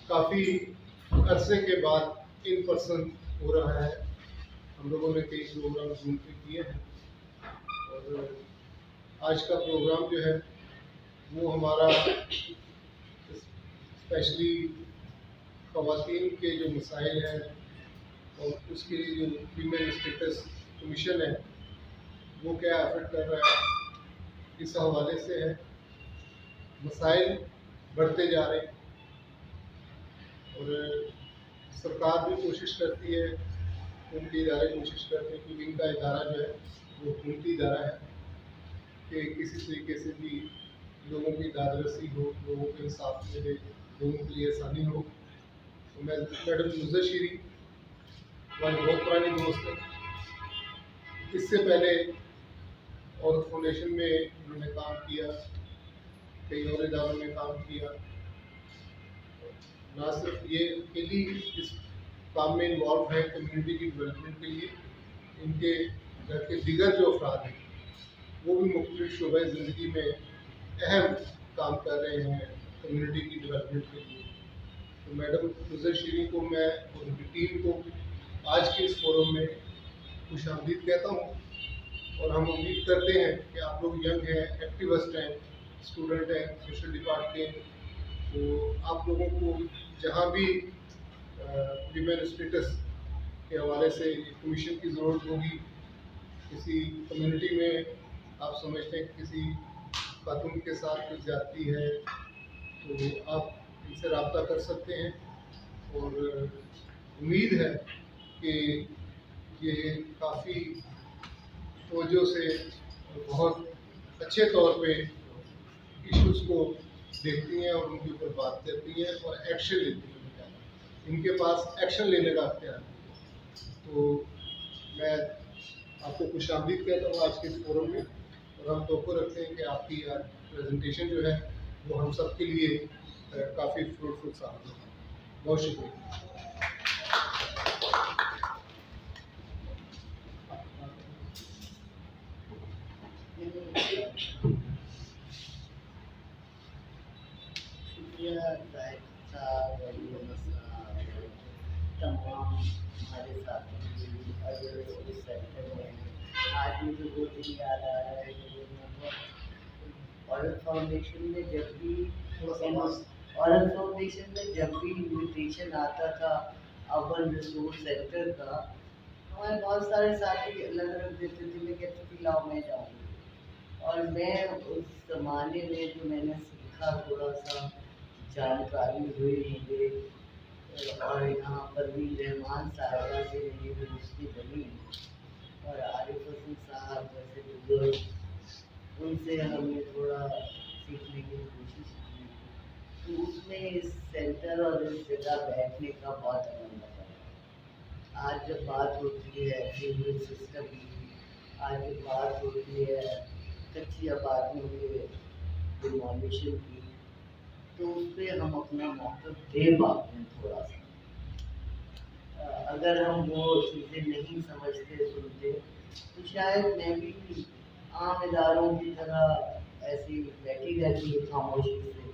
کافی عرصے کے بعد ان پرسن ہو رہا ہے. ہم لوگوں نے کئی پروگرام زوم پہ کیے ہیں اور آج کا پروگرام جو ہے وہ ہمارا اسپیشلی خواتین کے جو مسائل ہیں اور اس کے لیے جو فیمیل اسٹیٹس کمیشن ہے وہ کیا ایفرٹ کر رہا ہے اس حوالے سے ہے. مسائل بڑھتے جا رہے ہیں اور سرکار بھی کوشش کرتی ہے، ان کے ادارے کوشش کرتے ہیں کہ ان کا ادارہ جو ہے وہ حکومتی ادارہ ہے کہ کسی طریقے سے بھی لوگوں کی داد رسی ہو، لوگوں کو انصاف ملے، لوگوں کے لیے آسانی ہو. تو میں میڈم نظر شیری ہماری بہت پرانی دوست ہے. اس سے پہلے عورت فاؤنڈیشن میں انہوں نے کام کیا، کئی اور اداروں میں کام کیا. نہ صرف یہ اکیلی اس کام میں انوالو ہے کمیونٹی کی ڈیولپمنٹ کے لیے، ان کے گھر کے دیگر جو افراد ہیں وہ بھی مختلف شعبۂ زندگی میں اہم کام کر رہے ہیں کمیونٹی کی ڈیولپمنٹ کے لیے. تو میڈم نظر شیریں کو میں اور ان کی ٹیم کو آج کے اس فورم میں خوش آمدید کہتا ہوں اور ہم امید کرتے ہیں کہ آپ لوگ ینگ ہیں، ایکٹیوسٹ ہیں، اسٹوڈنٹ ہیں، سوشل ڈپارٹمنٹ. تو آپ لوگوں کو جہاں بھی ویمن اسٹیٹس کے حوالے سے کمیشن کی ضرورت ہوگی، کسی کمیونٹی میں آپ سمجھتے ہیں کہ کسی خاتون کے ساتھ کوئی زیادتی ہے تو آپ ان سے رابطہ کر سکتے ہیں. اور امید ہے کہ یہ کافی توجہ سے بہت اچھے طور پہ ایشوز کو دیکھتی ہیں اور ان کے اوپر بات کرتی ہیں اور ایکشن لیتی ہیں. ان کے پاس ایکشن لینے کا اختیار ہے. تو میں آپ کو خوش آمدید کہتا ہوں آج کے اس فورم میں اور ہم توقع رکھتے ہیں کہ آپ کی پریزنٹیشن جو ہے وہ ہم سب کے لیے کافی فروٹفل ثابت ہوگا. بہت شکریہ. شکریہ زاہد صاحب اور یونس صاحب اور تمام ہمارے ساتھی اگر اس سیکٹر میں ہیں. آج مجھے وہ دن یاد آ رہا ہے کہ عورت فاؤنڈیشن میں جب بھی انویٹیشن آتا تھا اربن ریسورس سینٹر کا، ہمارے بہت سارے ساتھی الگ رکھ دیتے تھے. میں کہتی تھی لاؤ میں جاؤں گی. اور میں اس زمانے میں جو میں نے سیکھا تھوڑا سا جانکاری ہوئی مجھے، اور یہاں پروین رحمان صاحبہ سے میری دوستی بنی اور عارف حسن صاحب جیسے بزرگ، ان سے ہم نے تھوڑا سیکھنے کی کوشش کی. تو اس میں اس سینٹر اور اس جگہ بیٹھنے کا بہت آنند آتا ہے. آج جب بات ہوتی ہے فیوڈل سسٹم کی، آج جب بات ہوتی ہے کچی آبادیوں کے ڈیمولیشن کی، تو اس پہ ہم اپنا موقف دے پاتے ہیں تھوڑا سا. اگر ہم وہ چیزیں نہیں سمجھتے سنتے تو شاید میں بھی عام اداروں کی طرح ایسی بیٹھی رہتی ہے خاموشی سے.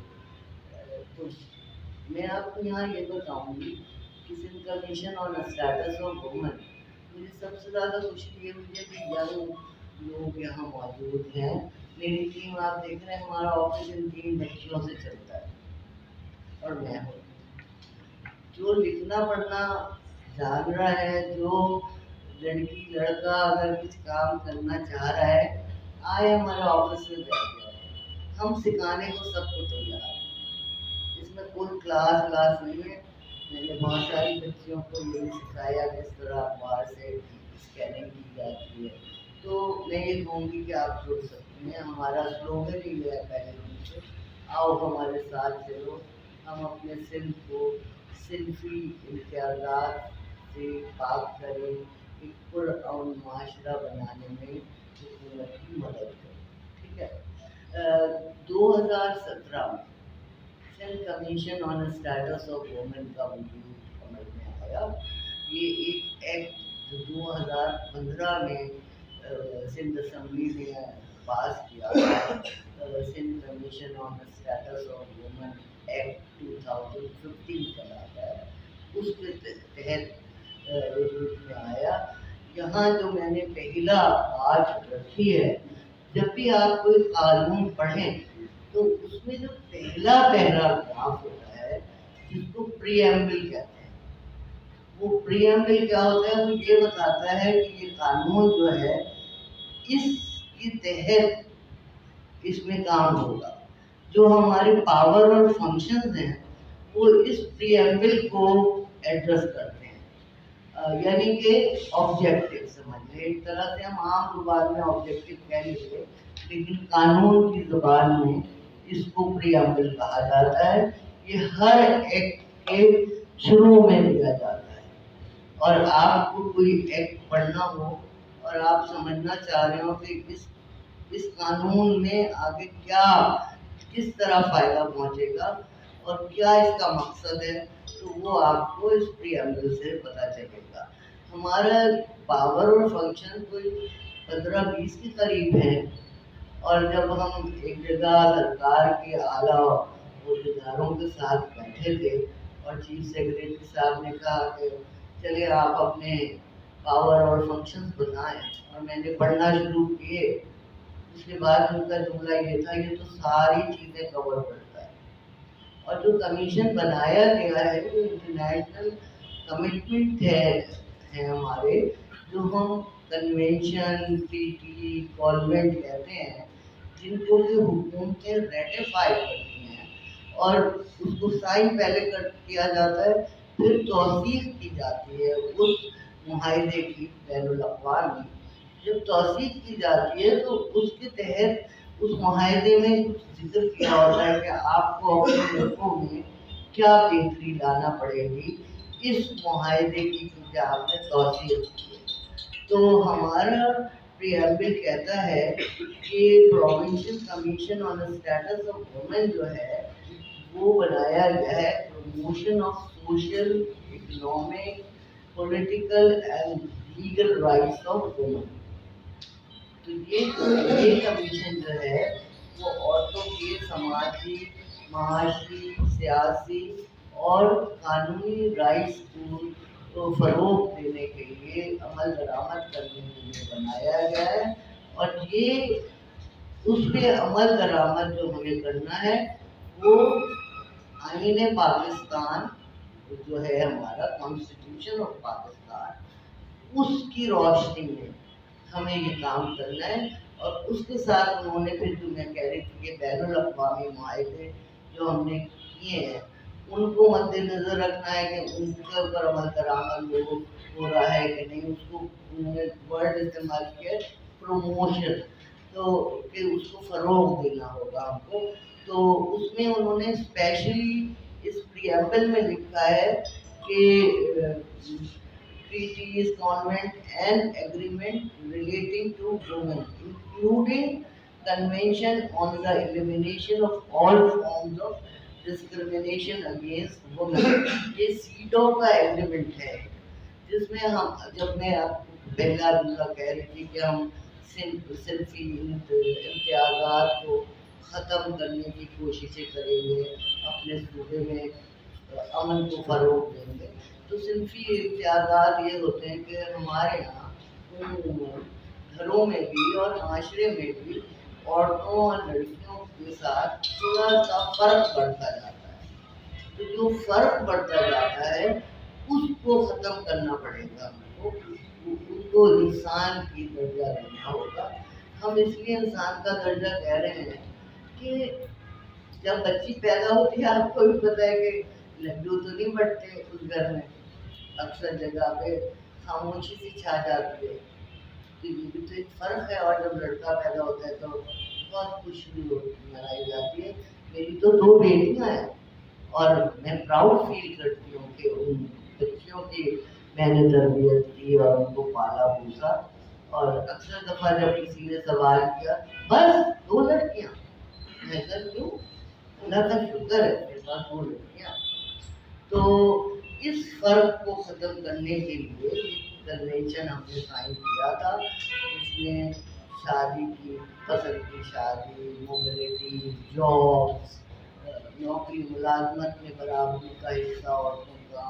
تو میں آپ کو یہاں یہ بتاؤں گی کہ Sindh commission on status of women, مجھے سب سے زیادہ خوشی یہ ہوئی ہے کہ ینگ لوگ یہاں موجود ہیں. میری ٹیم آپ دیکھ رہے ہیں، ہمارا آفس ان 3 بچیوں سے چلتا ہے اور میں ہوں. جو لکھنا پڑھنا جان رہا ہے، جو لڑکی لڑکا اگر کچھ کام کرنا چاہ رہا ہے، آئے ہمارے آفس میں بیٹھ جائے. ہم سکھانے کو سب کو تیار ہیں. اس میں کوئی کلاس نہیں ہے. میں نے بہت ساری بچیوں کو یہی سکھایا کس طرح اخبار سے اسکیننگ کی جاتی ہے. تو میں یہ کہوں گی کہ آپ جڑ سکتے ہیں. ہمارا سلوگن ہی ہے پہلے دن سے، آؤ ہمارے ساتھ چلو، ہم اپنے سندھ کو صنفی امتیازات سے پاک کریں، ایک پرامن معاشرہ بنانے میں حکومت کی مدد کریں. ٹھیک ہے. 2017 میں Sindh commission on status of women کا وجود عمل میں آیا. یہ ایک ایکٹ جو 2015 میں سندھ اسمبلی نے پاس کیا، Sindh commission on status of women act 2015 اس کے تحت وجود میں آیا. یہاں جو میں نے پہلا بات رکھی ہے، جب بھی آپ کوئی قانون پڑھیں تو اس میں جو پہلا پیراگراف ہوتا ہے جس کو پریمبل کہتے ہیں، وہ پریمبل کیا ہوتا ہے؟ وہ یہ بتاتا ہے کہ یہ قانون جو ہے اس کے تحت اس میں کام ہوگا. جو ہمارے پاور اور فنکشنز ہیں وہ اس پریمبل کو ایڈریس کرتے ہیں. یعنی کہ آبجیکٹو سمجھ لیں، ایک طرح سے ہم عام زبان میں آبجیکٹو کہہ لیتے، لیکن قانون کی زبان میں اس کو پریمبل کہا جاتا ہے. یہ ہر ایکٹ کے شروع میں دیا جاتا ہے. اور آپ کو کوئی ایکٹ پڑھنا ہو اور آپ سمجھنا چاہ رہے ہو کہ اس قانون میں آگے کیا کس طرح فائدہ پہنچے گا اور کیا اس کا مقصد ہے، تو وہ آپ کو اس پریمبل سے پتہ چلے گا. ہمارا پاور اور فنکشن کوئی 15-20 کے قریب ہے، اور جب ہم ایک جگہ سرکار کے اعلیٰ عہدیداروں کے ساتھ بیٹھے تھے اور چیف سیکرٹری صاحب نے کہا کہ چلے آپ اپنے پاور اور فنکشنز بتائیں، اور میں نے پڑھنا شروع کیے. اس کے بعد ان کا جملہ یہ تھا، یہ تو ساری چیزیں کور کرتا ہے. اور جو کمیشن بنایا گیا ہے وہ انٹرنیشنل کمٹمنٹ ہے ہمارے، جو ہم کنونشن، ٹریٹی، کانوینٹ کہتے ہیں، جن کو کہ حکومتیں ریٹیفائی کرتی ہیں اور اس کو سائن پہلے کیا جاتا ہے، پھر توثیق کی جاتی ہے اس معاہدے کی بین الاقوامی. جب توثیق کی جاتی ہے تو اس کے تحت اس معاہدے میں کچھ ذکر کیا ہوتا ہے کہ آپ کو اپنے ملکوں میں کیا بہتری لانا پڑے گی اس معاہدے کی، کیونکہ آپ نے توثیق کی ہے. تو ہمارا پریمبل کہتا ہے کہ provincial commission on status of women جو ہے وہ بنایا گیا ہے promotion of social, economic, political and legal rights of women. تو یہ کمیشن جو ہے وہ عورتوں کے سماجی، معاشی، سیاسی اور قانونی رائٹس کو فروغ دینے کے لیے، عمل درآمد کرنے کے لیے بنایا گیا ہے. اور یہ اس پہ عمل درآمد جو ہمیں کرنا ہے وہ آئین پاکستان جو ہے ہمارا کانسٹیٹیوشن آف پاکستان، اس کی روشنی میں ہمیں یہ کام کرنا ہے. اور اس کے ساتھ انہوں نے پھر جو میں کہہ رہی تھی کہ بین الاقوامی معاہدے جو ہم نے کیے ہیں ان کو مد نظر رکھنا ہے کہ ان کے اوپر عمل درآمد ہو رہا ہے کہ نہیں. اس کو انہوں نے ورڈ استعمال کیا پروموشن، تو کہ اس کو فروغ دینا ہوگا ہم کو. تو اس میں انہوں نے اسپیشلی اس پریمبل میں لکھا ہے کہ treaties, convent and agreement relating to women, including convention on the elimination of all forms of discrimination against women. یہ سیٹوں کا ایگریمنٹ ہے جس میں ہم، جب میں آپ کو پہلا جملہ کہہ رہی تھی کہ ہم صنفی امتیازات کو ختم کرنے کی کوششیں کریں گے، اپنے صوبے میں امن کو فروغ دیں گے. تو صنفی امتیازات یہ ہوتے ہیں کہ ہمارے یہاں گھروں میں بھی اور معاشرے میں بھی عورتوں اور لڑکیوں کے ساتھ تھوڑا سا فرق بڑھتا جاتا ہے. تو جو فرق بڑھتا جاتا ہے اس کو ختم کرنا پڑے گا ہم کو، ان کو انسان کی درجہ دینا ہوگا. ہم اس لیے انسان کا درجہ کہہ رہے ہیں کہ جب بچی پیدا ہوتی ہے، آپ کو بھی پتہ ہے کہ لڈو تو نہیں بٹتے اس گھر میں، اکثر جگہ پہ خاموشی سی چھا جاتی ہے. تو یہ بھی تو ایک فرق ہے. اور جب لڑکا پیدا ہوتا ہے تو بہت خوشی منائی جاتی ہے. میری تو 2 بیٹیاں ہیں اور میں پراؤڈ فیل کرتی ہوں کہ ان بچیوں کی میں نے تربیت کی اور ان کو پالا پوسا. اور اکثر دفعہ جب کسی نے سوال کیا بس 2 لڑکیاں، میں کہا کیوں؟ اللہ کا شکر ہے میرے پاس 2 لڑکیاں. تو اس فرق کو ختم کرنے کے لیے کنونشن ہم نے سائن کیا تھا. اس میں شادی کی، فصل کی شادی، موبلٹی، جابس، نوکری ملازمت میں برابری کا حصہ عورتوں کا،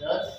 10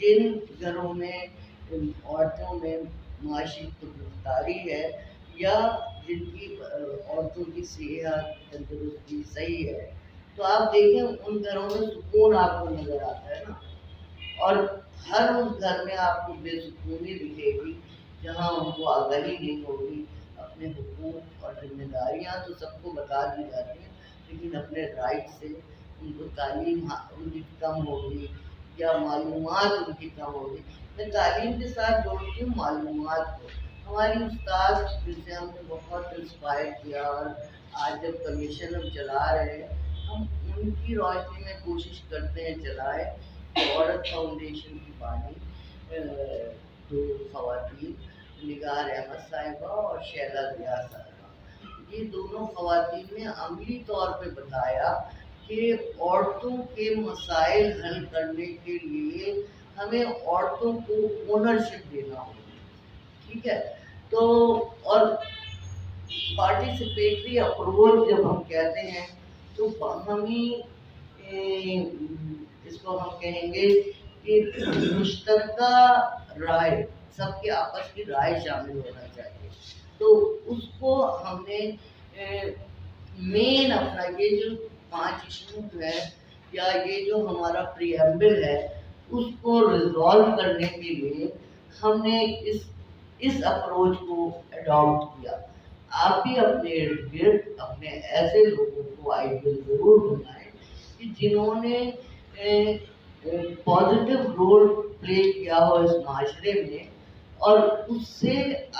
جن گھروں میں عورتوں میں معاشی خود مختاری ہے یا جن کی عورتوں کی صحت تندرستی صحیح ہے، تو آپ دیکھیں ان گھروں میں سکون آپ کو نظر آتا ہے نا، اور ہر اس گھر میں آپ کو بے سکونی دکھے گی جہاں ان کو آگاہی نہیں ہوگی اپنے حقوق اور ذمہ داریاں تو سب کو بتا دی جاتی ہیں، لیکن اپنے رائٹ سے ان کو تعلیم ان کی کم ہوگی یا معلومات ان کی کم ہوگی۔ میں تعلیم کے ساتھ جوڑتی ہوں معلومات کو۔ ہماری استاد جن سے ہم نے بہت انسپائر کیا، اور آج جب کمیشن ہم چلا رہے ہیں، ہم ان کی روشنی میں کوشش کرتے ہیں چلائیں۔ عورت فاؤنڈیشن کی بانی دو خواتین، نگار احمد صاحبہ اور شیلا ضیاء صاحبہ، یہ دونوں خواتین نے عملی طور پہ بتایا کہ عورتوں کے مسائل حل کرنے کے لیے ہمیں عورتوں کو اونرشپ دینا ہوگی، ٹھیک ہے؟ تو اور پارٹیسپیٹری اپروچ جب ہم کہتے ہیں تو ہمیں اس کو ہم کہیں گے کہ مشترکہ رائے، سب کے آپس کی رائے شامل ہونا چاہیے۔ تو اس کو ہم نے مین اپنا یہ جو 5 ایشوز ہے یا یہ جو ہمارا پریمبل ہے اس کو ریزالو کرنے کے لیے ہم نے اس اپروچ کو اڈاپٹ کیا۔ آپ بھی اپنے ارد گرد اپنے ایسے لوگوں کو آئیڈیل ضرور بنائیں کہ جنہوں نے پازیٹیو رول پلے کیا ہو اس معاشرے میں، اور اس سے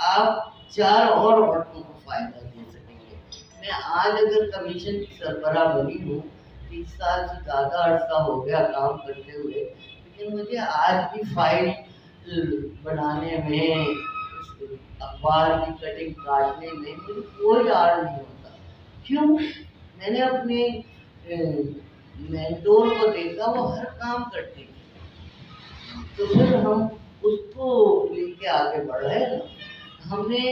آپ 4 اور عورتوں کو فائدہ دے سکیں گے۔ میں آج اگر کمیشن کی سربراہ بنی ہوں، 30 سال سے زیادہ عرصہ ہو گیا کام کرتے ہوئے، لیکن مجھے آج بھی فائل بنانے میں، اخبار کی کٹنگ کاٹنے میں مجھے کوئی آڑ نہیں ہوتا۔ کیوں؟ میں نے اپنے مینٹور کو دیکھا، وہ ہر کام کرتی تھی، تو پھر ہم اس کو لے کے آگے بڑھ رہے ہیں۔ ہم نے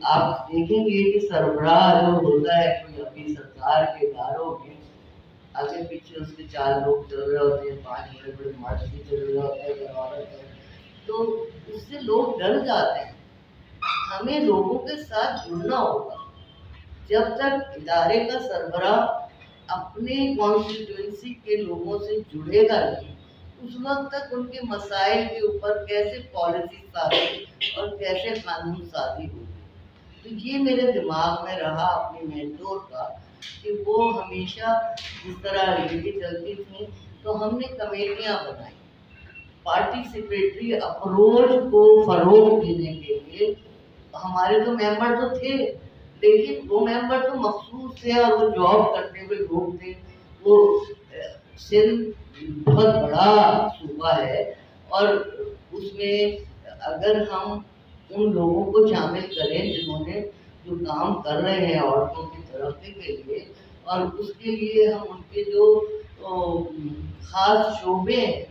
آپ دیکھیں گے کہ سربراہ جو ہوتا ہے کوئی اپنی سرکار کے اداروں میں، آگے پیچھے اس کے 4 لوگ چل رہے ہوتے ہیں، 5 بڑے بڑے مرد بھی چل رہے ہوتے ہیں، عورت ہے، تو اس سے لوگ ڈر جاتے ہیں۔ ہمیں لوگوں کے ساتھ جڑنا ہوگا۔ جب تک ادارے کا سربراہ اپنے کانسٹیٹوئنسی کے لوگوں سے جڑے گا نہیں، اس وقت تک ان کے مسائل کے اوپر کیسے پالیسی سازی اور کیسے قانون سازی ہوگی۔ تو یہ میرے دماغ میں رہا اپنے مینٹور کا، کہ وہ ہمیشہ جس طرح ریلی چلتی تھیں تو ہم نے کمیٹیاں بنائی پارٹیسپیٹری اپروچ کو فروغ دینے کے لیے۔ ہمارے تو ممبر تو تھے، لیکن وہ ممبر تو مخصوص تھے اور وہ جاب کرتے ہوئے لوگ تھے۔ وہ سندھ بہت بڑا صوبہ ہے، اور اس میں اگر ہم ان لوگوں کو شامل کریں جنہوں نے جو کام کر رہے ہیں عورتوں کی ترقی کے لیے، اور اس کے لیے ہم ان کے جو خاص شعبے ہیں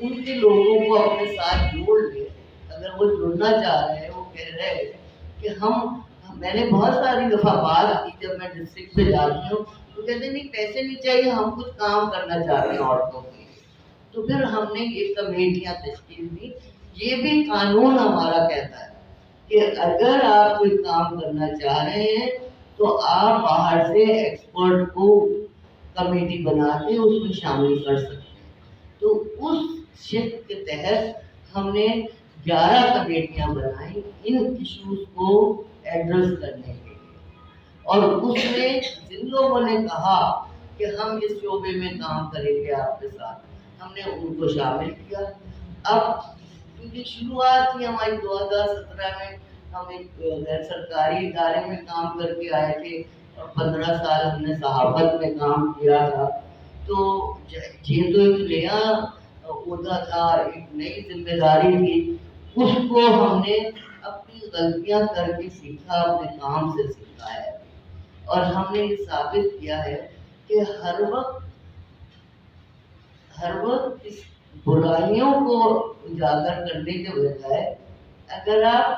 ان کے لوگوں کو اپنے ساتھ جوڑ لیں۔ اگر وہ جڑنا چاہ رہے ہیں، وہ کہہ رہے ہیں کہ میں نے بہت ساری دفعہ بات کی، جب میں ڈسٹرکٹ پہ جاتی ہوں تو کہتے نہیں پیسے نہیں چاہیے، ہم کچھ کام کرنا چاہتے ہیں عورتوں کے لیے۔ تو پھر ہم نے یہ کمیٹیاں تشکیل دی۔ یہ بھی قانون ہمارا کہتا ہے کہ اگر آپ کوئی کام کرنا چاہ رہے ہیں تو آپ باہر سے ایکسپرٹ کو کمیٹی بنا کے اس میں شامل کر سکتے ہیں۔ تو اس شفٹ کے تحت ہم نے 11 کمیٹیاں بنائیں ان ایشوز کو ایڈریس کرنے کے لیے، اور اس میں جن لوگوں نے کہا کہ ہم اس شعبے میں کام کریں گے آپ کے ساتھ، ہم نے ان کو شامل کیا۔ اب کیونکہ شروعات تھی ہماری 2017 میں، ہم ایک غیر سرکاری ادارے میں کام کر کے آئے تھے اور 15 سال ہم نے صحافت میں کام کیا تھا، تو یہ تو ایک نیا عہدہ تھا، ایک نئی ذمہ داری تھی، اس کو ہم نے اپنی غلطیاں کر کے سیکھا، اپنے کام سے سیکھا ہے، اور ہم نے یہ ثابت کیا ہے کہ ہر وقت اس برائیوں کو اجاگر کرنے کے بجائے اگر آپ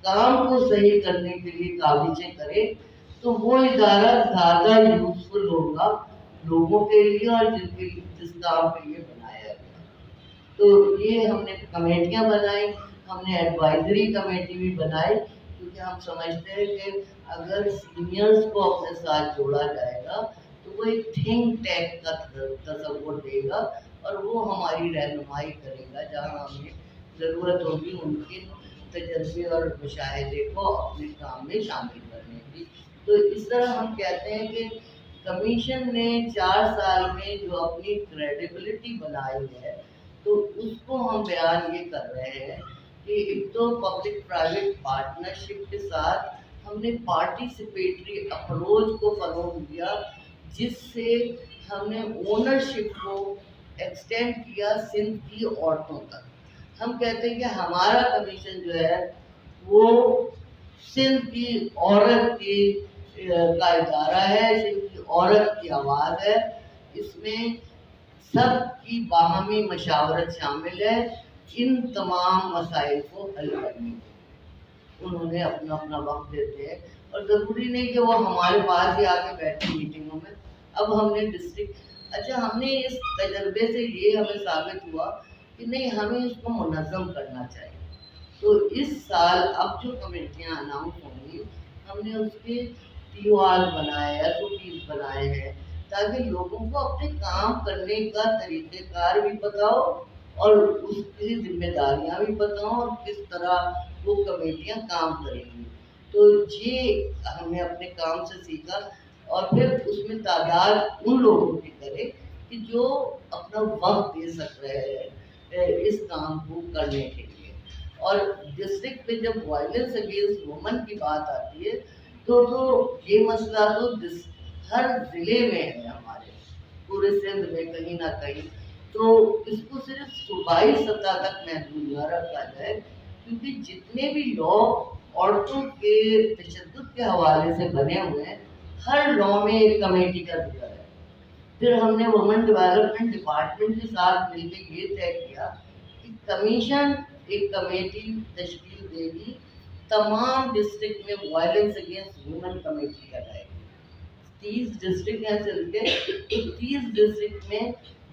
کام کو صحیح کرنے کے لیے کاوشیں کریں تو وہ ادارہ زیادہ یوزفل ہوگا لوگوں کے لیے، اور جس کام کے لیے بنایا گیا۔ تو تو یہ ہم نے کمیٹیاں بنائی، ہم نے ایڈوائزری کمیٹی بھی بنائی، کیونکہ ہم سمجھتے ہیں کہ اگر سینئرس کو اپنے ساتھ جوڑا جائے گا تو وہ ایک تھنک ٹینک کا تصور دے گا اور وہ ہماری رہنمائی کرے گا جہاں ہمیں ضرورت ہوگی ان کے تجربے اور مشاہدے کو اپنے کام میں شامل کرنے کی۔ تو اس طرح ہم کہتے ہیں کہ کمیشن نے 4 سال میں جو اپنی کریڈیبلٹی بنائی ہے تو اس کو ہم بیان یہ کر رہے ہیں کہ ایک تو پبلک پرائیویٹ پارٹنرشپ کے ساتھ ہم نے پارٹیسپیٹری اپروچ کو فروغ دیا، جس سے ہم نے اونرشپ کو ایکسٹینڈ کیا سندھ کی عورتوں تک۔ ہم کہتے ہیں کہ ہمارا کمیشن جو ہے وہ سندھ کی عورت کی کا ادارہ ہے، سندھ کی عورت کی آواز ہے، اس میں سب کی باہمی مشاورت شامل ہے ان تمام مسائل کو حل کرنے میں۔ انہوں نے اپنا اپنا وقت دیتے ہیں اور ضروری نہیں کہ وہ ہمارے پاس ہی آ کے بیٹھے میٹنگوں میں۔ اب ہم نے ہم نے اس تجربے سے یہ ہمیں ثابت ہوا کہ نہیں، ہمیں اس کو منظم کرنا چاہیے۔ تو اس سال اب جو کمیٹیاں اناؤنس ہوں گی، ہم نے اس کے TOR بنائے، SOPs بنائے ہیں تاکہ لوگوں کو اپنے کام کرنے کا طریقہ کار بھی پتا ہو اور اس کی ذمہ داریاں بھی پتا ہوں اور کس طرح وہ کمیٹیاں کام کریں گی۔ تو یہ ہم نے اپنے کام سے سیکھا اور پھر اس میں تعداد ان لوگوں کی کرے کہ جو اپنا وقت دے سک رہے ہیں اس کام کو کرنے کے لیے۔ اور ڈسٹرکٹ میں جب وائلنس اگینسٹ وومن کی بات آتی ہے تو یہ مسئلہ تو ہر ضلع میں ہے، ہمارے پورے سندھ میں کہیں نہ کہیں۔ تو اس کو صرف صوبائی سطح تک محدود نہ رکھا جائے، کیونکہ جتنے بھی لا عورتوں کے تشدد کے حوالے سے بنے ہوئے ہیں، ہر لا میں ایک کمیٹی کا ذکر ہے۔ پھر ہم نے وومن ڈیولپمنٹ ڈپارٹمنٹ کے ساتھ مل کے یہ طے کیا کہ کمیشن ایک کمیٹی تشکیل دے گی، تمام ڈسٹرکٹ میں وائلنس اگینسٹ وومن کمیٹی لگائے گی۔ 30 ڈسٹرکٹ ہیں سندھ کے، 30 ڈسٹرکٹ میں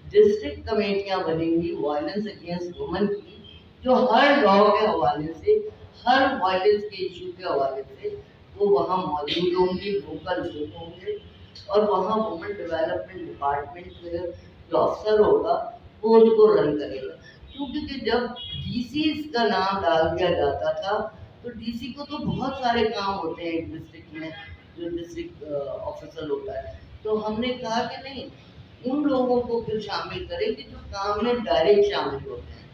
ڈسٹرکٹ کمیٹیاں بنیں گی وائلنس اگینسٹ وومن کی، جو ہر لا کے حوالے سے، ہر وائلنس کے ایشو کے حوالے سے وہ وہاں موجود ہوں گی، ووکل ہوں گے، اور وہاں وومن ڈیولپمنٹ ڈپارٹمنٹ میں جو افسر ہوگا وہ اس کو رن کرے گا۔ کیونکہ کہ جب DCs کا نام ڈال دیا جاتا تھا تو DC کو تو بہت سارے کام ہوتے ہیں ایک ڈسٹرکٹ میں، جو ڈسٹرکٹ آفیسر ہوتا ہے۔ تو ہم نے کہا کہ نہیں، ان لوگوں کو پھر شامل کریں کہ جو کام میں ڈائریکٹ شامل ہوتے ہیں۔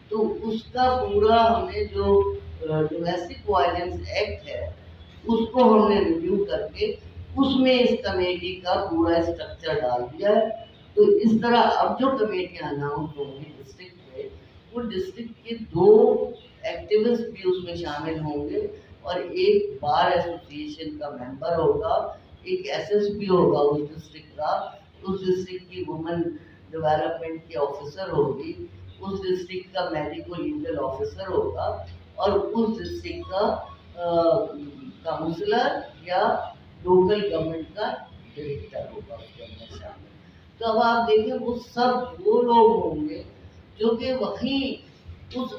تو اس کا پورا ہم نے جو ڈومیسٹک وائلنس ایکٹ ہے اس کو ہم نے ریویو کر کے اس میں اس کمیٹی کا پورا اسٹرکچر ڈال دیا ہے۔ تو اس طرح اب جو کمیٹیاں اناؤنس ہوں گی ڈسٹرکٹ میں، وہ ڈسٹرکٹ کے 2 ایکٹیوسٹ بھی اس میں شامل ہوں گے اور ایک بار ایسوسیشن کا ممبر ہوگا، ایک SSP ہوگا اس ڈسٹرکٹ کا، اس ڈسٹرکٹ کی وومن ڈیولپمنٹ کی آفیسر ہوگی، اس ڈسٹرکٹ کا میڈیکو لیگل آفیسر ہوگا اور اس ڈسٹرکٹ کا کاؤنسلر یا لوکل گورنمنٹ کا ڈائریکٹر ہوگا اس کے اندر شامل۔ تو اب آپ دیکھیں وہ سب وہ لوگ ہوں گے جو کہ وہیں اس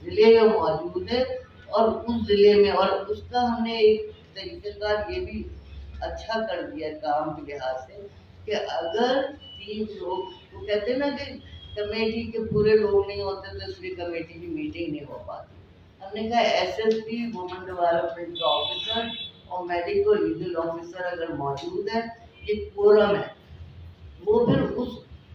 ضلع میں موجود ہے اور اس ضلع میں، اور اس کا ہم نے ایک طریقہ کار یہ بھی اچھا کر دیا کام کے لحاظ سے کہ اگر 3 لوگ، وہ کہتے ہیں نا کہ کمیٹی کے پورے لوگ نہیں ہوتے تو اس لیے کمیٹی کی میٹنگ نہیں ہو پاتی، ہم نے کہا SSP وومن ڈیولپمنٹ کا آفیسر اور میڈیکو لیگل آفیسر اگر موجود ہے، یہ کورم ہے، وہ پھر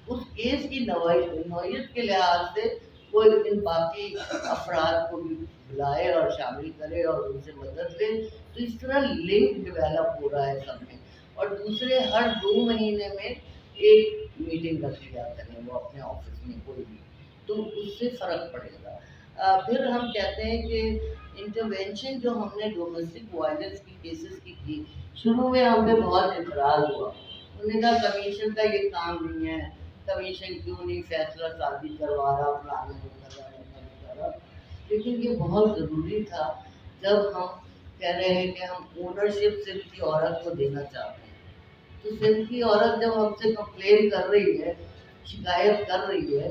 اس کیس کی نوعیت کے لحاظ سے وہ ان باقی افراد کو بھی بلائے اور شامل کرے اور ان سے مدد لے۔ تو اس طرح لنک ڈیولپ ہو رہا ہے سب میں۔ اور دوسرے ہر 2 مہینے میں ایک میٹنگ رکھی جاتا ہے وہ اپنے آفس میں کوئی بھی، تو اس سے فرق پڑے گا۔ پھر ہم کہتے ہیں کہ انٹرونشن جو ہم نے ڈومیسٹک وائلنس کی کیسز کی تھی، شروع میں ہم پہ بہت اعتراض ہوا، انہوں نے کہا کمیشن کا یہ کام نہیں ہے، کمیشن کیوں نہیں فیصلہ سازی کروا رہا، پرانے نہیں کر رہا۔ لیکن یہ بہت ضروری تھا جب ہم کہہ رہے ہیں کہ ہم اونرشپ سندھ کی عورت کو دینا چاہتے ہیں۔ تو سندھ کی عورت جب ہم سے کمپلین کر رہی ہے، شکایت کر رہی ہے،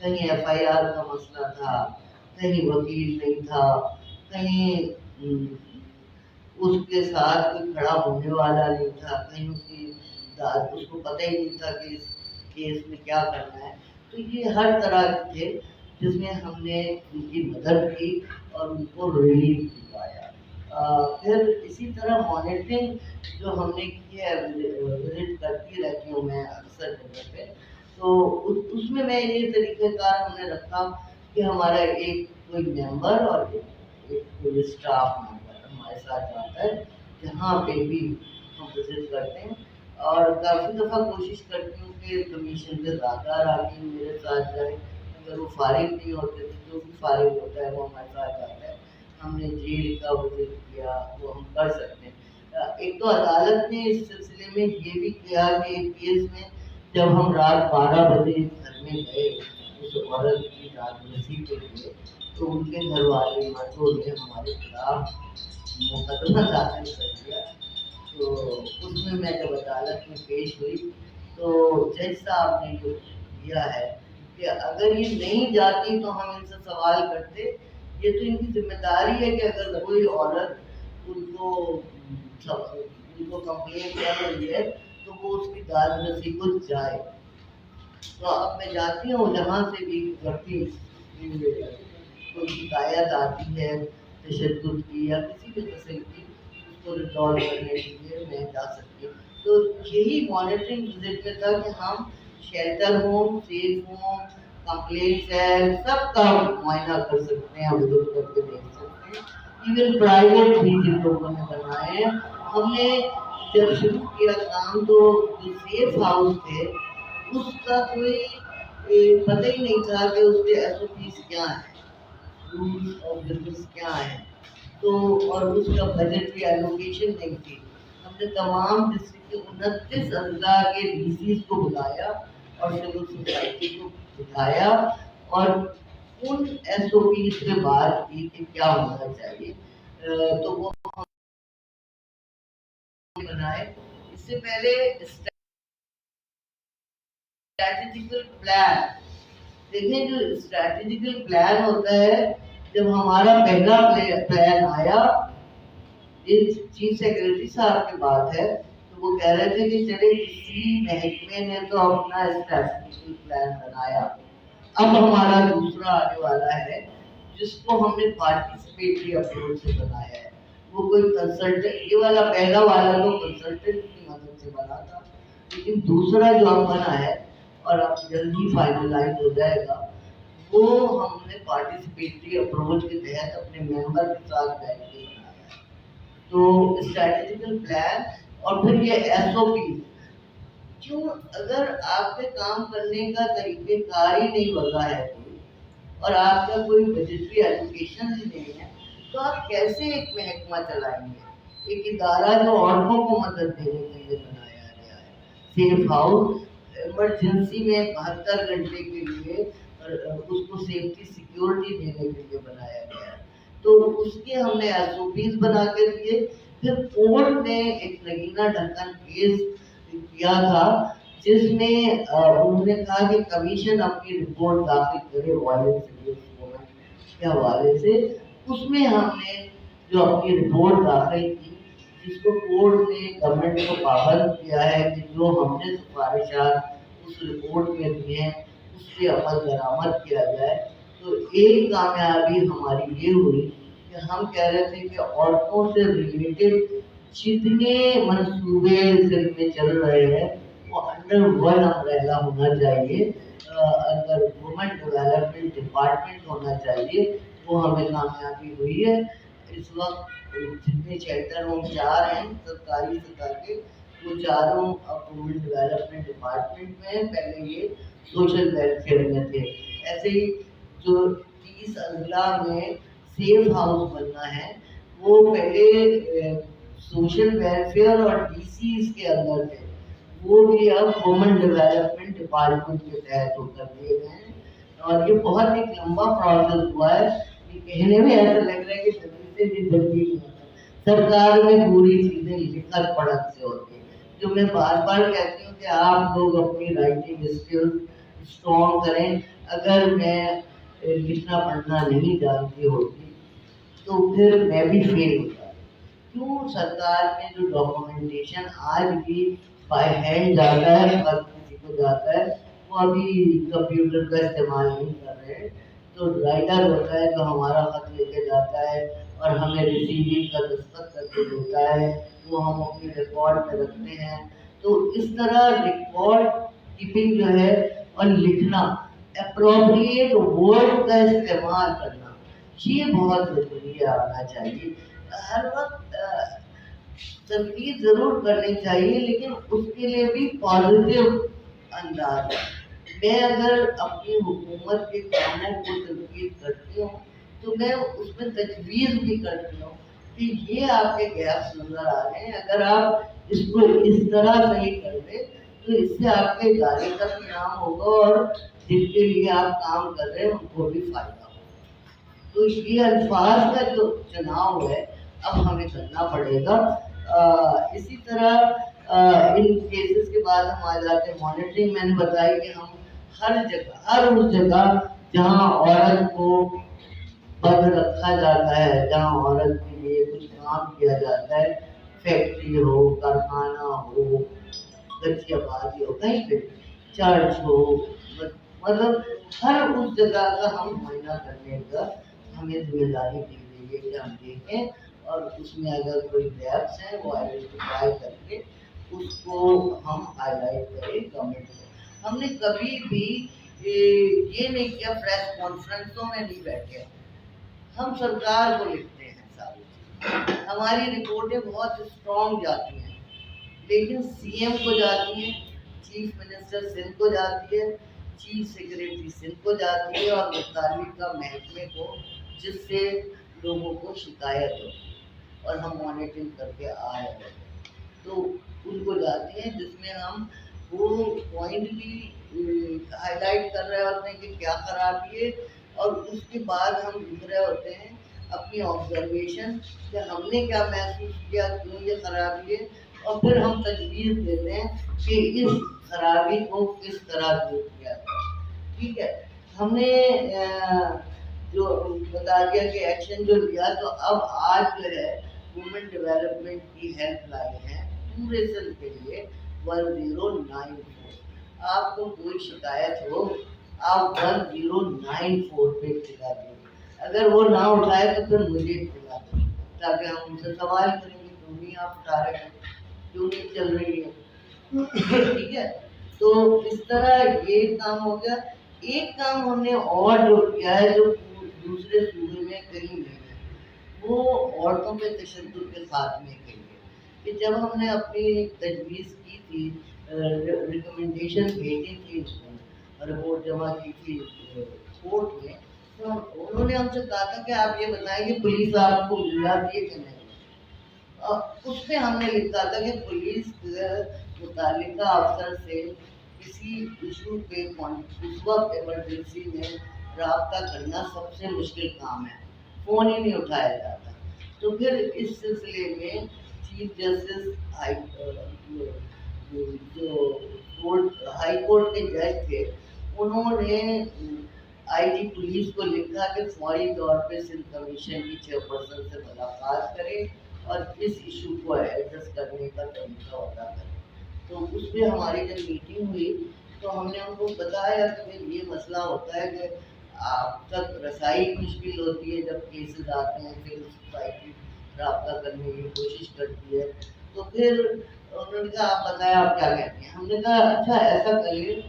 کہیں FIR کا مسئلہ تھا، کہیں وکیل نہیں تھا، کہیں اس کے ساتھ کوئی کھڑا ہونے والا نہیں تھا، کہیں اس کو پتہ ہی نہیں تھا کہ اس کیس میں کیا کرنا ہے. تو یہ ہر طرح کے تھے جس میں ہم نے ان کی مدد کی اور ان کو ریلیف دلوایا. پھر اسی طرح مانیٹرنگ جو ہم نے کی ہے، وزٹ کرتی رہتی ہوں میں اکثر جگہ پہ، تو اس میں یہ طریقہ کار ہم نے رکھا کہ ہمارا ایک کوئی ممبر اور ایک کوئی اسٹاف ممبر ہمارے ساتھ جاتا ہے جہاں پہ بھی ہم وزٹ کرتے ہیں. اور کافی دفعہ کوشش کرتی ہوں کہ کمیشن کے ذاکر آ کے میرے ساتھ جائیں. اگر وہ فارغ نہیں ہوتے تو جو بھی فارغ ہوتا ہے وہ ہمارے ساتھ جاتا ہے. ہم نے جیل کا وزٹ کیا، وہ ہم کر سکتے ہیں. ایک تو عدالت نے اس سلسلے میں یہ بھی کیا کہ ایک کیس میں جب ہم رات 12 بجے گھر میں گئے اس عورت کی رازمسی کے لیے، تو ان کے گھر والے مردوں نے ہمارے خلاف مقدمہ داخل کر دیا. تو اس میں جب عدالت میں پیش ہوئی تو جج صاحب نے جو دیا ہے کہ اگر یہ نہیں جاتی تو ہم ان سے سوال کرتے. یہ تو ان کی ذمہ داری ہے کہ اگر کوئی عورت ان کو کمپلین کر رہی ہے تو وہ اس کی داد رسی کو جائے. تو اب میں جاتی ہوں جہاں سے بھی جب بھی کوئی شکایت آتی ہے تشدد کی یا کسی بھی قسم کی، اس کو ریزالو کرنے کے لیے میں جا سکتی ہوں. تو یہی مانیٹرنگ وزٹ میں تھا کہ ہم شیلٹر ہوں، سیف ہوں، کمپلینٹس ہے، سب کا معائنہ کر سکتے ہیں، وزٹ کر کے دیکھ سکتے ہیں. ایون پرائیویٹ بھی جن لوگوں نے بنائے ہیں، ہم نے جب شروع کیا کام تو جو سیف ہاؤس تھے اس کا کوئی پتہ ہی نہیں تھا کہ اس کے SOPs کیا ہیں، رولس آف بزنس کیا ہیں. تو اور اس کا بجٹ کی ایلوکیشن نہیں تھی. ہم نے تمام ڈسٹرکٹ کے 29 اضلاع کے DCs کو بلایا اور سول سوسائٹی کو بلایا اور ان SOPs پہ بات کی کہ کیا ہونا چاہیے. تو وہ بنائے. اس سے پہلے اسٹریٹجیکل پلان دیکھیں. جو اسٹریٹجیکل پلان ہوتا ہے، جب ہمارا پہلا پلان آیا، چیف سیکرٹری صاحب کی بات ہے، تو وہ کہہ رہے تھے کہ چلے کسی محکمے نے تو اپنا اسٹریٹجیکل پلان بنایا، اب ہمارا دوسرا آنے والا ہے جس کو ہم نے پارٹیسپیٹری اپروچ سے بنایا ہے. وہ کوئی کنسلٹنٹ، یہ والا پہلا والا تو کنسلٹنٹ کی مدد سے بنا تھا، لیکن دوسرا جو اب بنا ہے اور اب جلدی فائنلائز ہو جائے گا، وہ ہم نے پارٹیسپیٹری اپروچ کے تحت اپنے ممبر کے ساتھ بیٹھ کے بنایا ہے. تو اسٹریٹجیکل پلان اور پھر یہ SOP. کیوں؟ اگر آپ کے کام کرنے کا طریقہ کار ہی نہیں وضع ہے کوئی، اور آپ کا کوئی بجٹری ایلوکیشن ہی نہیں ہے، تو آپ کیسے ایک محکمہ چلائیں گے؟ ایک ادارہ جو عورتوں کو مدد دینے کے لیے بنایا گیا ہے، سیف ہاؤس ایمرجنسی میں 72 گھنٹے کے لیے اس کو سیفٹی سیکیورٹی دینے کے لیے بنایا گیا ہے. تو اس کے ہم نے SOPs بنا کے دیے. پھر کورٹ نے ایک نگینہ ڈھکن کیس کیا تھا جس میں انہوں نے کہا کہ کمیشن اپنی رپورٹ داخل کرے وائلنس کے حوالے سے. اس میں ہم نے جو اپنی رپورٹ داخل کی، جس کو کورٹ نے گورنمنٹ کو پابند کیا ہے کہ جو ہم نے سفارشات اس رپورٹ میں دی ہیں اس پہ عمل درآمد کیا جائے. تو ایک کامیابی ہماری یہ ہوئی کہ ہم کہہ رہے تھے کہ عورتوں سے ریلیٹڈ جتنے منصوبے ضلع میں چل رہے ہیں وہ انڈر ون امبریلا ہونا چاہیے، اگر وومن ڈیولپمنٹ ڈپارٹمنٹ ہونا چاہیے. وہ ہمیں کامیابی ہوئی ہے. اس وقت جتنے شیلٹر ہوم 4 ہیں سرکاری سطح کے، وہ چاروں اب وومن ڈیولپمنٹ ڈپارٹمنٹ میں ہیں. پہلے یہ سوشل ویلفیئر میں تھے. ایسے ہی جو 30 اضلاع میں سیف ہاؤس بننا ہے، وہ پہلے سوشل ویلفیئر اور DCs کے اندر تھے، وہ بھی اب وومن ڈیولپمنٹ ڈپارٹمنٹ کے تحت ہو کر دیے گئے ہیں. اور یہ بہت ایک لمبا پروسیس ہوا ہے. یہ کہنے میں ایسا لگ رہا ہے کہ جلدی سے بھی جلدی نہیں ہوتا. سرکار میں پوری چیزیں لکھت پڑھت سے ہوتی ہیں. جو میں بار بار کہتی ہوں کہ آپ لوگ اپنی رائٹنگ اسکل اسٹرانگ کریں. اگر میں لکھنا پڑھنا نہیں جانتی ہوتی تو پھر میں بھی فیل ہوتا. کیوں سرکار میں جو ڈاکومنٹیشن آج بھی بائی ہینڈ جاتا ہے ہر کسی کو جاتا ہے وہ ابھی کمپیوٹر کا استعمال نہیں کر رہے. تو رائٹر ہوتا ہے جو ہمارا خط لے کے جاتا ہے اور ہمیں ریسیونگ کا دستخط کر کے دیتا ہے وہ ہم اپنی ریکارڈ میں رکھتے ہیں. تو اس طرح ریکارڈ کیپنگ جو ہے اور لکھنا اپروپریٹ ورڈ کا استعمال کرنا یہ بہت ضروری ہے. آنا چاہیے ہر وقت تنقید ضرور کرنی چاہیے لیکن اس کے لیے بھی پازیٹیو انداز ہے. میں اگر اپنی حکومت کے کاموں کو تنقید کرتی ہوں تو میں اس میں تجویز بھی کرتی ہوں کہ یہ آپ کے گیپس نظر آ رہے ہیں اگر آپ اس کو اس طرح صحیح کر دیں تو اس سے آپ کے ادارے کا بھی نام ہوگا اور جن کے لیے آپ کام کر رہے ہیں ان کو بھی فائدہ ہوگا. تو یہ الفاظ کا جو چناؤ ہے اب ہمیں کرنا پڑے گا. اسی طرح ان کیسز کے بعد ہم آ جاتے ہیں مانیٹرنگ. میں نے بتایا کہ ہم ہر جگہ ہر اس جگہ جہاں عورت کو بند رکھا جاتا ہے جہاں عورت کے لیے کچھ کام کیا جاتا ہے فیکٹری ہو کارخانہ ہو کچی آبادی ہو کہیں پہ چرچ ہو مطلب ہر اس جگہ کا ہم معائنہ کرنے کا ہمیں ذمہ داری دی گئی ہے کہ ہم دیکھیں اور اس میں اگر کوئی گیپس ہیں وہ آئیڈینٹیفائی کر کے اس کو ہم ہائی لائٹ کریں گورنمنٹ کو. ہم نے کبھی بھی یہ نہیں کیا پریس کانفرنسوں میں نہیں بیٹھے ہم سرکار کو لکھتے ہیں ساری ہماری رپورٹیں بہت اسٹرانگ جاتی ہیں لیکن سی ایم کو جاتی ہیں چیف منسٹر سندھ کو جاتی ہے چیف سیکریٹری سندھ کو جاتی ہے اور متعلقہ محکمے کو جس سے لوگوں کو شکایت ہو اور ہم مانیٹرنگ کر کے آ رہے ہیں تو ان کو جاتے ہیں جس میں ہم وہ پوائنٹ بھی ہائی لائٹ کر رہے ہوتے ہیں کہ کیا خرابی ہے اور اس کے بعد ہم لکھ رہے ہوتے ہیں اپنی آبزرویشن کہ ہم نے کیا محسوس کیا کیوں یہ خرابی ہے اور پھر ہم تجویز دیتے ہیں کہ اس خرابی کو کس طرح دور کیا جائے. ٹھیک ہے ہم نے جو بتا دیا کہ ایکشن جو لیا تو اب آج جو ہے وومن ڈیولپمنٹ کی ہیلپ لائن ہے پورے سندھ کے لیے 1094. آپ کو کوئی شکایت ہو آپ 1094 پہ اطلاع دیں. اگر وہ نہ اٹھائے تو پھر مجھے اطلاع دیں تاکہ ہم ان سے سوال کریں گے کیوں نہیں آپ اٹھا رہے ہیں کیوں نہیں چل رہی ہے. ٹھیک ہے تو اس طرح یہ کام ہو گیا. ایک کام ہم نے اور جو کیا ہے جو دوسرے صوبے میں کہیں نہیں ہے وہ عورتوں پہ تشدد کے خاتمے کے لیے کہ جب ہم نے اپنی تجویز کی تھی ریکمنڈیشن بھیجی تھی اس کو رپورٹ جمع کی تھی کورٹ میں تو انہوں نے ہم سے کہا تھا کہ آپ یہ بتائیں کہ پولیس آپ کو مل جاتی ہے کہ نہیں. اس میں ہم نے لکھا تھا کہ پولیس متعلقہ افسر سے کسی ایشو پہ اس وقت ایمرجنسی میں رابطہ کرنا سب سے مشکل کام ہے فون ہی نہیں اٹھایا جاتا. تو پھر اس سلسلے میں چیف جسٹس جو ہائی کورٹ کے جج تھے انہوں نے آئی جی پولیس کو لکھا کہ فوری طور پہ سندھ کمیشن کی چیئرپرسن سے ملاقات کرے اور اس ایشو کو ایڈریس کرنے کا طریقہ ادا کرے. تو اس پہ ہماری جب میٹنگ ہوئی تو ہم نے ان کو بتایا کہ یہ مسئلہ ہوتا ہے کہ آپ تک رسائی مشکل ہوتی ہے جب کیسز آتے ہیں پھر سوسائٹی رابطہ کرنے کی کوشش کرتی ہے. تو پھر انہوں نے کہا آپ بتائیں آپ کیا کہتے ہیں. ہم نے کہا اچھا ایسا کریے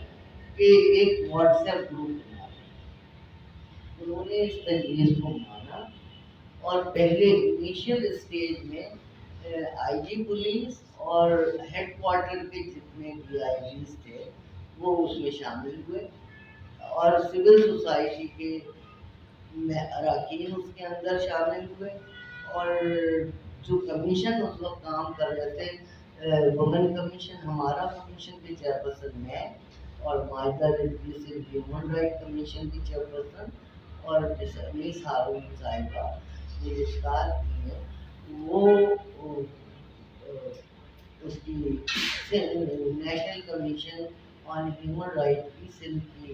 کہ ایک واٹس ایپ گروپ بنا. انہوں نے اس تجویز کو مانا اور پہلے انیشیل اسٹیج میں آئی جی پولیس اور ہیڈ کوارٹر کے جتنے ڈی آئی جیز تھے وہ اس میں شامل ہوئے اور سول سوسائٹی کے اراکین اس کے اندر شامل ہوئے اور جو کمیشن اس وقت کام کر رہے تھے وومن کمیشن ہمارا کمیشن کی چیئرپرسن میں اور ماجدہ ریڈی ہیومن رائٹ کمیشن کی چیئرپرسن اور انیس ہارون صاحبہ جو رشتار کی ہے وہ اس کی national commission on human right کی سندھ کی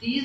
30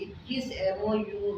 21 MOU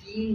3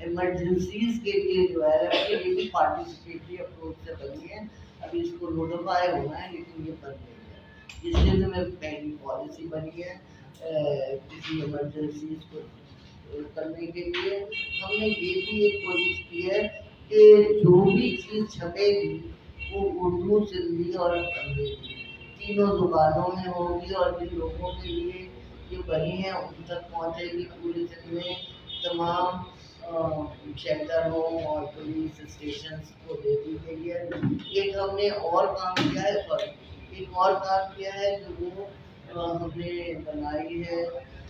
ایمرجنسیز کے لیے جو ہے یہ بھی پارٹیسپیٹری اپروچ سے بنی ہے. ابھی اس کو نوٹیفائی ہونا ہے لیکن یہ بن گئی ہے. جس سے میں پہلی پالیسی بنی ہے کسی ایمرجنسیز کو کرنے کے لیے. ہم نے یہ بھی ایک کوشش کی ہے کہ جو بھی چیز چھپے گی وہ اردو، سندھی اور انگریزی تینوں زبانوں میں ہوگی، اور جن لوگوں کے لیے یہ بنی ہے ان تک پہنچے گی. پورے دن میں تمام شیلٹر ہوم اور پولیس اسٹیشنس کو دے دی گئی ہے. ایک ہم نے اور کام کیا ہے، ایک اور کام کیا ہے جو وہ ہم نے بنائی ہے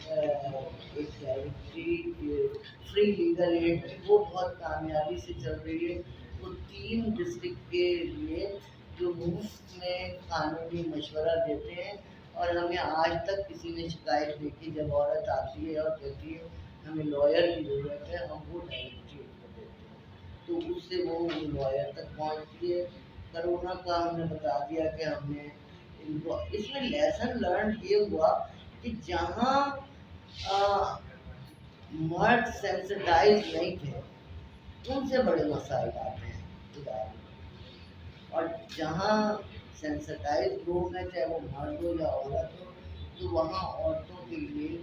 ایک ڈائریکٹری فری لیگل ایڈ. وہ بہت کامیابی سے چل رہی ہے. وہ 3 ڈسٹرکٹ کے لیے جو مفت میں قانونی مشورہ دیتے ہیں، اور ہمیں آج تک کسی نے شکایت دیکھی جب عورت آتی ہے اور کہتی ہے ہمیں لائر کی ضرورت ہے، ہم وہ ڈائریکٹری کو دیتے ہیں تو اس سے وہ لائر تک پہنچتی ہے. کرونا کا ہم نے بتا دیا کہ ہم نے ان کو اس میں لیسن لرنڈ یہ ہوا کہ جہاں مرد سینسٹائز نہیں تھے ان سے بڑے مسائل آتے ہیں ادارے، اور جہاں سینسٹائز لوگ ہیں چاہے وہ مرد ہو یا عورت ہو تو وہاں عورتوں کے لیے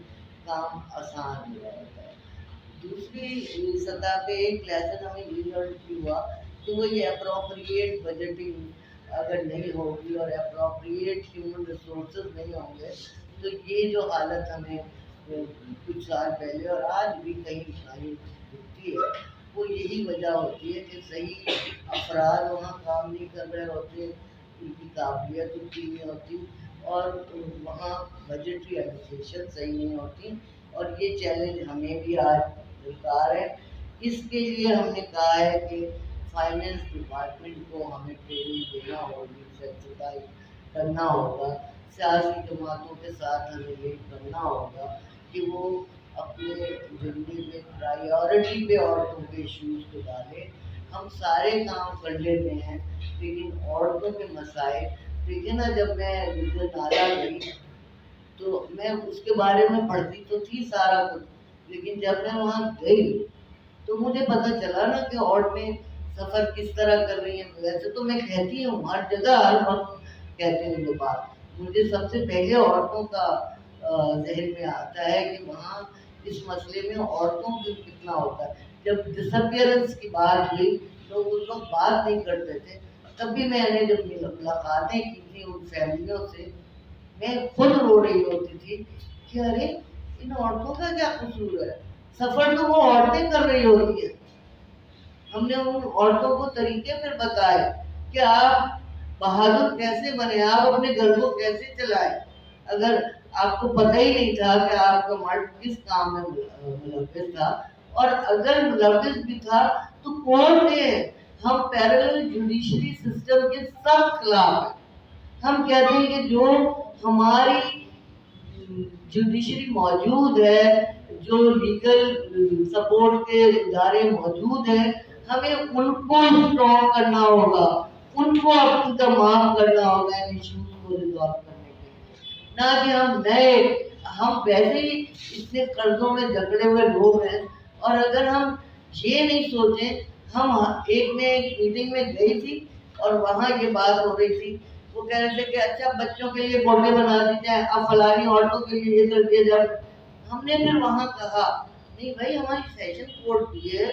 کام آسان ہو جاتا ہے. دوسری سطح پہ ایک لیسن ہمیں یہ لرن ہوا کہ وہ یہ اپروپریٹ بجٹنگ اگر نہیں ہوگی اور اپروپریٹ ہیومن ریسورسز نہیں ہوں گے تو یہ جو حالت ہمیں کچھ سال پہلے اور آج بھی کہیں دکھتی ہے وہ یہی وجہ ہوتی ہے کہ صحیح افراد وہاں کام نہیں کر رہے ہوتے، ان کی قابلیت اتنی نہیں ہوتی، اور وہاں بجٹری ایلوکیشن صحیح نہیں ہوتی. اور یہ چیلنج ہمیں بھی آج درکار ہے. اس کے لیے ہم نے کہا ہے کہ فائنینس ڈپارٹمنٹ کو ہمیں ٹریننگ دینا ہوگی، سینسٹائز کرنا ہوگا. سیاسی جماعتوں کے ساتھ ہمیں یہ کرنا ہوگا کہ وہ اپنے زندگی میں پرائیورٹی پہ عورتوں کے ایشوز کو ڈالیں. ہم سارے کام کر لیتے ہیں لیکن عورتوں کے مسائل دیکھیں نا. جب میں نالا گئی تو میں اس کے بارے میں پڑھتی تو تھی سارا کچھ، لیکن جب میں وہاں گئی تو مجھے پتہ چلا نا کہ عورتیں سفر کس طرح کر رہی ہیں. ویسے تو میں کہتی ہوں ہر جگہ ہر وقت کہتے ہیں یہ بات، مجھے سب سے پہلے عورتوں کا ذہن میں آتا ہے کہ وہاں اس مسئلے میں عورتوں کو کتنا ہوتا ہے. جب ڈس اپیئرنس کی بات ہوئی لوگ اس وقت بات نہیں کرتے تھے. تب بھی میں نے جب ملاقاتیں کی تھی ان فیملیوں سے میں خود رو رہی ہوتی تھی کہ ارے ان عورتوں کا کیا قصور ہے، سفر تو وہ عورتیں کر رہی ہوتی ہیں. ہم نے ان عورتوں کو طریقے پھر بتائے کہ آپ بہادر کیسے بنے، آپ اپنے گھر کو کیسے چلائیں. اگر آپ کو پتہ ہی نہیں تھا کہ آپ کا مرد کس کام میں ملوث تھا، اور اگر ملوث بھی تھا تو کون نے. ہم پیرلل جوڈیشری سسٹم کے سخت خلاف ہیں. ہم کہتے ہیں کہ جو ہماری جوڈیشری موجود ہے، جو لیگل سپورٹ کے ادارے موجود ہیں، ہمیں ان کو اسٹرانگ کرنا ہوگا، ان کو اپنی کا معاف کرنا ہوگا ان ایشوز کو ریزالو کرنے کے لیے. نہ کہ ہم نئے، ہم ویسے ہی اتنے قرضوں میں جکڑے ہوئے لوگ ہیں. اور اگر ہم یہ نہیں سوچیں، ہم میں ایک میٹنگ میں گئی تھی اور وہاں یہ بات ہو رہی تھی. وہ کہہ رہے تھے کہ اچھا بچوں کے لیے کوٹے بنا دی جائیں، اب فلانی عورتوں کے لیے یہ کر دیا جائے. ہم نے پھر وہاں کہا نہیں بھائی، ہماری سیشن کوڈ بھی ہے،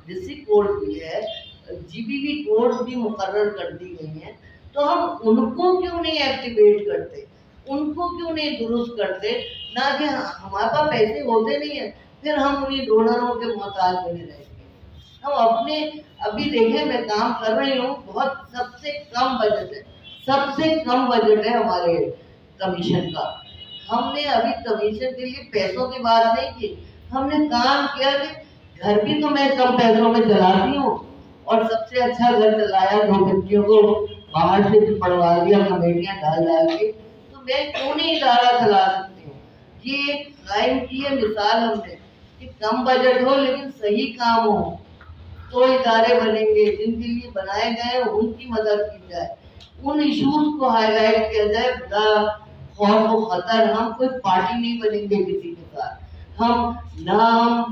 ڈسٹرکٹ کوڈ بھی ہے، جی بی بی کوڈ بھی مقرر کر دی گئی ہیں، تو ہم ان کو کیوں نہیں ایکٹیویٹ کرتے، ان کو کیوں نہیں درست کرتے. نہ کہ ہمارے پاس پیسے ہوتے نہیں ہیں پھر ہم انہیں ڈونروں کے محتاج بنے رہیں گے. ہم اپنے ابھی دیکھیں میں کام کر رہی ہوں، بہت سب سے کم بجٹ ہے، سب سے کم بجٹ ہے ہمارے کمیشن کا. ہم نے ابھی کمیشن کے لیے پیسوں کی بات نہیں کی، ہم نے کام کیا کہ گھر بھی تو میں کم پیسوں میں چلاتی ہوں، اور سب سے اچھا گھر چلایا 2 بچیوں کو باہر سے بھی پڑھوا دیا کمیٹیاں ڈال کے. تو میں کیوں نہیں ادارہ چلا سکتی ہوں. یہ ایک قائم کی ہے مثال ہم نے کہ کم بجٹ ہو لیکن صحیح کام ہو تو ادارے بنیں گے. جن کے لیے بنائے گئے ہیں ان کی مدد کی جائے، ان ایشوز کو ہائی لائٹ کیا جائے بلا خوف و خطر. ہم کوئی پارٹی نہیں بنیں گے کسی کے ساتھ، ہم نہ ہم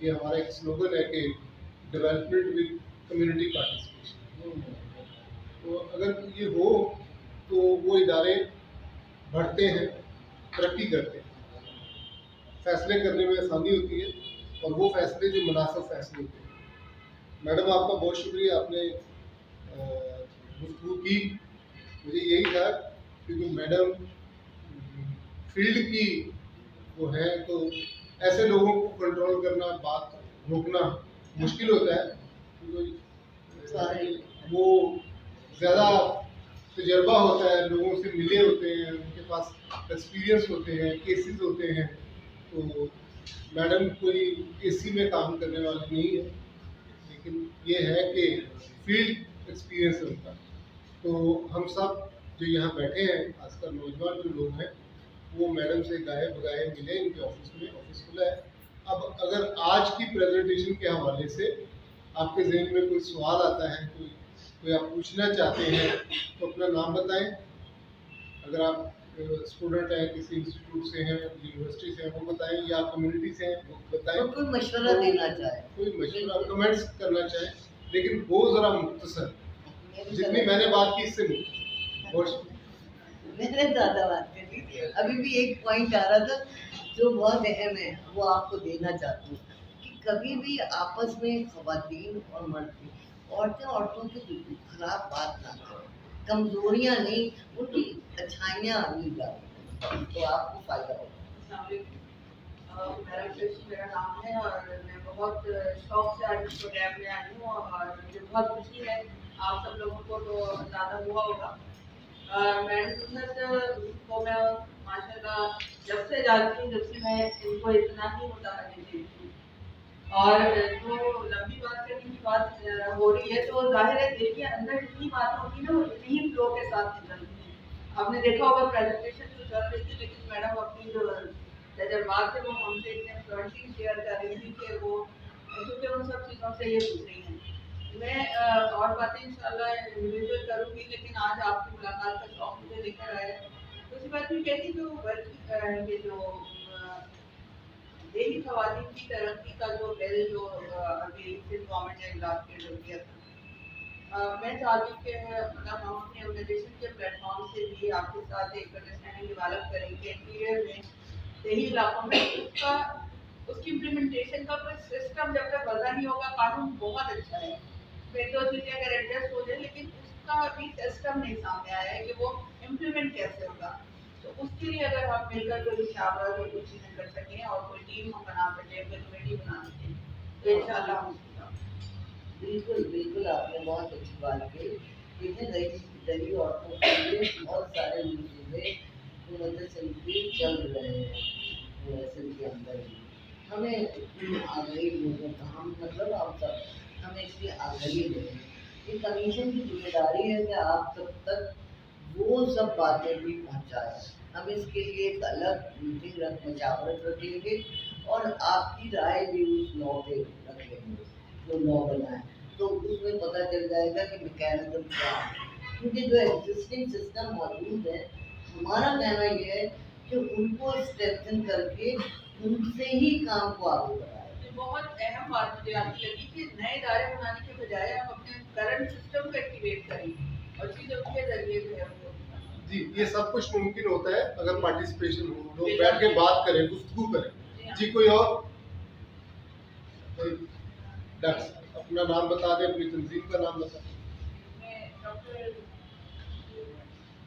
یہ ہمارا ایک سلوگن ہے کہ ڈیولپمنٹ ود کمیونٹی پارٹیسپیشن. تو اگر یہ ہو تو وہ ادارے بڑھتے ہیں، ترقی کرتے ہیں، فیصلے کرنے میں آسانی ہوتی ہے اور وہ فیصلے جو مناسب فیصلے ہوتے ہیں. میڈم آپ کا بہت شکریہ، آپ نے گفتگو کی. مجھے یہی تھا کیونکہ میڈم فیلڈ کی وہ ہے تو ایسے لوگوں کو کنٹرول کرنا، بات روکنا مشکل ہوتا ہے کیونکہ وہ زیادہ تجربہ ہوتا ہے، لوگوں سے ملے ہوتے ہیں، ان کے پاس ایکسپیرئنس ہوتے ہیں، کیسز ہوتے ہیں. تو میڈم کوئی اے سی میں کام کرنے والی نہیں ہے، لیکن یہ ہے کہ فیلڈ ایکسپیرئنس ہے ان کا. تو ہم سب جو یہاں بیٹھے ہیں، خاص کر نوجوان جو لوگ ہیں، وہ میڈم سے گاہے بگاہے ملے ان کے آفس میں. آفس کھلا ہے. اب اگر آج کی پریزنٹیشن کے حوالے سے آپ کے ذہن میں کوئی سوال آتا ہے، کوئی آپ پوچھنا چاہتے ہیں تو اپنا نام بتائیں. اگر آپ اسٹوڈنٹ ہیں، کسی انسٹیٹیوٹ سے ہیں، یونیورسٹی سے ہیں، وہ بتائیں، یا کمیونٹی سے ہیں وہ بتائیں. کوئی مشورہ دینا چاہے، کوئی مشورہ کمنٹس کرنا چاہیں، لیکن وہ ذرا مختصر. جتنی میں نے بات کی اس سے مختصر. میں نے زیادہ بات کر لی تھی. ابھی بھی ایک پوائنٹ آ رہا تھا جو بہت اہم ہے، وہ آپ کو دینا چاہتی ہوں کہ کبھی بھی آپس میں خواتین اور مرد کی، عورتوں کی بالکل خراب بات نہ کریں. کمزوریاں نہیں، ان کی اچھائیاں لی جائیں تو آپ کو فائدہ ہوگا. السلام علیکم، میرا کرشن میرا نام ہے اور میں بہت شوق سے آج اس پروگرام میں آئی ہوں اور مجھے بہت خوشی ہے. آپ سب لوگوں کو تو زیادہ ہوا ہوگا. میڈم سنت کو میں ماشاء اللہ جب سے جانتی ہوں، جب سے میں ان کو اتنا ہی متحرک دیکھتی ہوں. اور جو لمبی بات کرنے کی بات ہو رہی ہے تو ظاہر ہے دیکھیے اندر جتنی بات ہوتی ہے نا وہ اتنی ہی فلو کے ساتھ نکلتی ہے. آپ نے دیکھا ہوگا پریزنٹیشن جو چل رہی تھی، لیکن میڈم اپنی جو تجربات تھے وہ ہم سے اتنے فلوئنٹلی شیئر کر رہی تھی کہ وہ کیونکہ ان سب چیزوں سے یہ پوچھ رہی ہیں. میں اور باتیں انشاءاللہ انڈیویجول کروں گی، لیکن آج آپ کی ملاقات کا شوق مجھے لے کر آیا. دوسری بات یہ کہتی جو یہ جو دیہی خواتین کی ترقی کا جو بل جو ابھی گورنمنٹ نے ڈرافٹ کر دیا تھا، میں چاہتی ہوں کہ مطلب ہم اپنے آرگنائزیشن کے پلیٹ فارم سے بھی آپ کے ساتھ ایک انڈرسٹینڈنگ ڈیولپ کریں کہ انٹیریئر میں دیہی علاقوں میں اس کی امپلیمنٹیشن کا کوئی سسٹم جب تک وضع نہیں ہوگا. قانون بہت اچھا ہے، ایک دو چیزیں اگر ایڈجسٹ ہو جائیں، لیکن اس کا ابھی سسٹم نہیں سامنے آیا ہے کہ وہ امپلیمنٹ کیسے ہوگا. تو اس کے لیے اگر ہم مل کر کوئی مشاورت اور کچھ چیزیں کر سکیں اور کوئی ٹیم ہم بنا سکیں، کوئی کمیٹی بنا سکیں تو ان شاء اللہ ہم. بالکل بالکل، آپ نے بہت اچھی بات کی. دیکھیں دیہی عورتوں کے لیے بہت سارے منصوبے حکومت سندھ چل رہے ہیں. سندھ کے اندر بھی ہمیں آگاہی لوگوں کا، ہم مطلب آپ سب ہمیں اس کی آگاہی دیں. یہ کمیشن کی ذمہ داری ہے کہ آپ سب تک وہ سب باتیں بھی پہنچائیں. ہم اس کے لیے ایک الگ میٹنگ مشاورت رکھیں گے اور آپ کی رائے بھی اس لا پہ رکھ لیں گے. جو لا بنائیں تو اس میں پتہ چل جائے گا کہ میکینزم کیا ہے، کیونکہ جو ایگزسٹنگ سسٹم موجود ہے، ہمارا کہنا یہ ہے کہ ان کو اسٹرینتھن کر کے ان سے ہی کام کو آگے بڑھائیں. یہ بہت اہم بات مجھے آپ کی لگی کہ نئے ادارے بنانے کے بجائے ہم اپنے کرنٹ سسٹم کو ایکٹیویٹ کریں اور چیزوں کے ذریعے جو ہے وہ. جی، یہ سب کچھ ممکن ہوتا ہے اگر پارٹیسپیشن ہو، لوگ بیٹھ کے بات کریں، گفتگو کریں. جی کوئی اور؟ اپنا نام بتا دیں، اپنی تنظیم کا نام بتا دیں. میں ڈاکٹر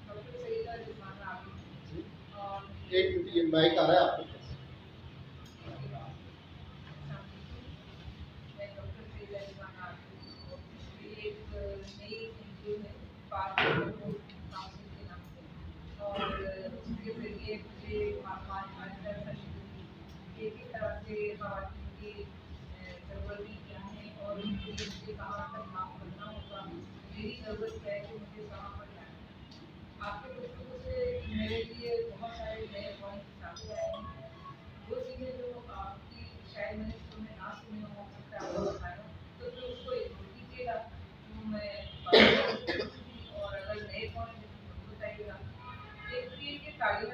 سعیدہ رضوانہ عابد اور ایک منٹ، یہ مائک آ رہا ہے آپ کے پاس. میں ڈاکٹر سعیدہ رضوانہ عابد، میری ایک نئی NGO ہے کاؤنسل کے نام سے، اور اس کے ذریعے مجھے معلومات حاصل کرنی کہ کس طرح سے خواتین کی ضرورتیں کیا ہیں اور ان کے لیے مجھے کہاں تک کام کرنا ہوگا، میری ضرورت کیا ہے کہ مجھے کہاں پر جانا ہے. آپ کے گفتگو سے میرے لیے بہت سارے نئے پوائنٹ سامنے آئے ہیں. وہ چیزیں جو آپ کی شاید میں نے شروع میں نہ سنی ہوں، آپ نے بتایا تو پھر اس کو اگنور کیجیے گا. تو میں اور اگر نئے پوائنٹ بتائیے گا. ایک تعلیم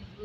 NGO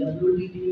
WDD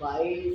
22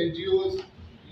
NGOs,